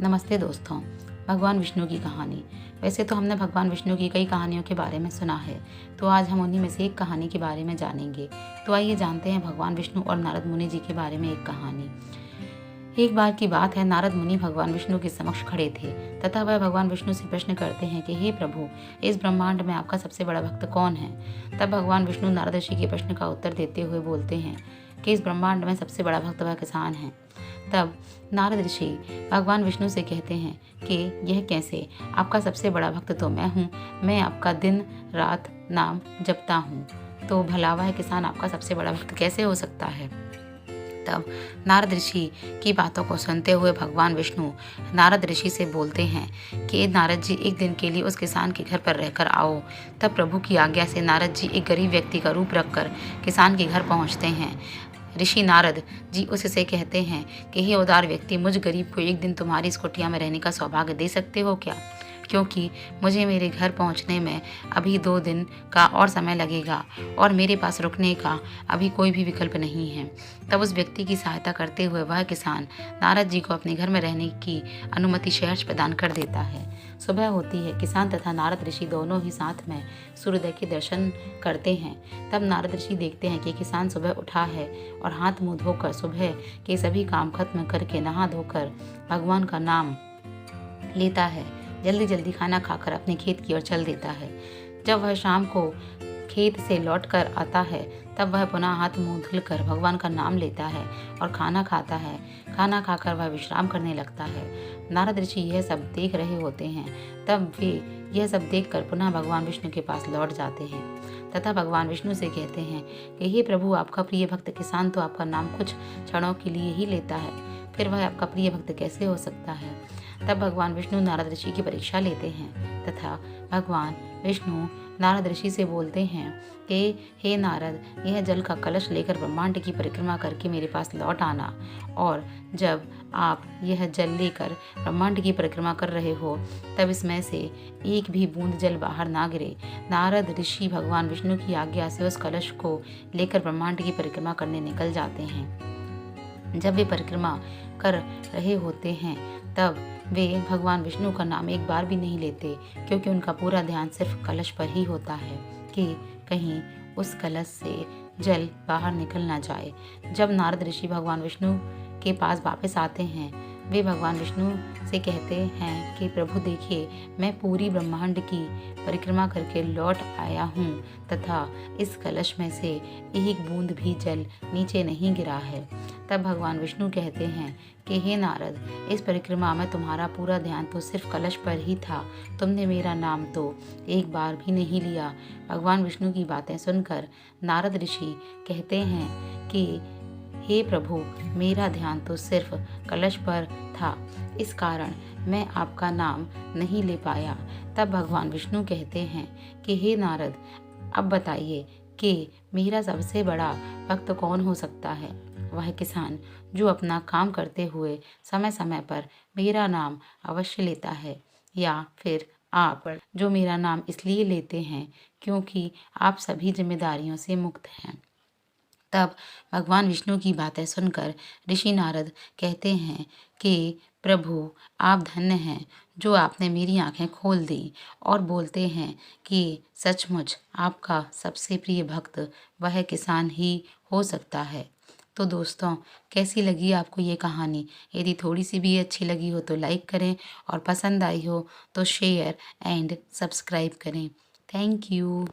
नमस्ते दोस्तों। भगवान विष्णु की कहानी। वैसे तो हमने भगवान विष्णु की कई कहानियों के बारे में सुना है, तो आज हम उन्हीं में से एक कहानी के बारे में जानेंगे। तो आइए जानते हैं भगवान विष्णु और नारद मुनि जी के बारे में एक कहानी। एक बार की बात है, नारद मुनि भगवान विष्णु के समक्ष खड़े थे तथा वह भगवान विष्णु से प्रश्न करते हैं कि हे प्रभु, इस ब्रह्मांड में आपका सबसे बड़ा भक्त कौन है। तब भगवान विष्णु नारद ऋषि के प्रश्न का उत्तर देते हुए बोलते हैं कि इस ब्रह्मांड में सबसे बड़ा भक्त वह किसान है। तब नारद ऋषि भगवान विष्णु से कहते हैं कि यह कैसे, आपका सबसे बड़ा भक्त तो मैं हूँ, मैं आपका दिन रात नाम जपता हूँ, तो भला वह किसान आपका सबसे बड़ा भक्त कैसे हो सकता है। तब नारद ऋषि की बातों को सुनते हुए भगवान विष्णु नारद ऋषि से बोलते हैं कि नारद जी, एक दिन के लिए उस किसान के घर पर रहकर आओ। तब प्रभु की आज्ञा से नारद जी एक गरीब व्यक्ति का रूप रखकर किसान के घर पहुंचते हैं। ऋषि नारद जी उससे कहते हैं कि हे उदार व्यक्ति, मुझ गरीब को एक दिन तुम्हारी इस कुटिया में रहने का सौभाग्य दे सकते हो क्या, क्योंकि मुझे मेरे घर पहुंचने में अभी 2 दिन का और समय लगेगा और मेरे पास रुकने का अभी कोई भी विकल्प नहीं है। तब उस व्यक्ति की सहायता करते हुए वह किसान नारद जी को अपने घर में रहने की अनुमति सहर्ष प्रदान कर देता है। सुबह होती है, किसान तथा नारद ऋषि दोनों ही साथ में सूर्योदय के दर्शन करते हैं। तब नारद ऋषि देखते हैं कि किसान सुबह उठा है और हाथ मुंह धोकर सुबह के सभी काम खत्म करके नहा धोकर भगवान का नाम लेता है। जल्दी जल्दी खाना खाकर अपने खेत की ओर चल देता है। जब वह शाम को खेत से लौटकर आता है, तब वह पुनः हाथ मुंह धुलकर भगवान का नाम लेता है और खाना खाता है। खाना खाकर वह विश्राम करने लगता है। नारद ऋषि यह सब देख रहे होते हैं। तब वे यह सब देखकर पुनः भगवान विष्णु के पास लौट जाते हैं तथा भगवान विष्णु से कहते हैं कि हे प्रभु, आपका प्रिय भक्त किसान तो आपका नाम कुछ क्षणों के लिए ही लेता है, फिर वह आपका प्रिय भक्त कैसे हो सकता है। तब भगवान विष्णु नारद ऋषि की परीक्षा लेते हैं तथा भगवान विष्णु नारद ऋषि से बोलते हैं कि हे नारद, यह जल का कलश लेकर ब्रह्मांड की परिक्रमा करके मेरे पास लौट आना, और जब आप यह जल लेकर ब्रह्मांड की परिक्रमा कर रहे हो तब इसमें से एक भी बूंद जल बाहर ना गिरे। नारद ऋषि भगवान विष्णु की आज्ञा से उस कलश को लेकर ब्रह्मांड की परिक्रमा करने निकल जाते हैं। जब वे परिक्रमा कर रहे होते हैं तब वे भगवान विष्णु का नाम एक बार भी नहीं लेते, क्योंकि उनका पूरा ध्यान सिर्फ कलश पर ही होता है कि कहीं उस कलश से जल बाहर निकल ना जाए। जब नारद ऋषि भगवान विष्णु के पास वापस आते हैं, वे भगवान विष्णु से कहते हैं कि प्रभु देखिए, मैं पूरी ब्रह्मांड की परिक्रमा करके लौट आया हूँ तथा इस कलश में से एक बूंद भी जल नीचे नहीं गिरा है। तब भगवान विष्णु कहते हैं कि हे नारद, इस परिक्रमा में तुम्हारा पूरा ध्यान तो सिर्फ कलश पर ही था, तुमने मेरा नाम तो एक बार भी नहीं लिया। भगवान विष्णु की बातें सुनकर नारद ऋषि कहते हैं कि हे प्रभु, मेरा ध्यान तो सिर्फ कलश पर था, इस कारण मैं आपका नाम नहीं ले पाया। तब भगवान विष्णु कहते हैं कि हे नारद, अब बताइए कि मेरा सबसे बड़ा भक्त कौन हो सकता है। वह किसान जो अपना काम करते हुए समय समय पर मेरा नाम अवश्य लेता है, या फिर आप जो मेरा नाम इसलिए लेते हैं क्योंकि आप सभी जिम्मेदारियों से मुक्त हैं। तब भगवान विष्णु की बातें सुनकर ऋषि नारद कहते हैं कि प्रभु, आप धन्य हैं जो आपने मेरी आंखें खोल दी, और बोलते हैं कि सचमुच आपका सबसे प्रिय भक्त वह किसान ही हो सकता है। तो दोस्तों, कैसी लगी आपको ये कहानी? यदि थोड़ी सी भी अच्छी लगी हो तो लाइक करें, और पसंद आई हो तो शेयर एंड सब्सक्राइब करें। Thank you.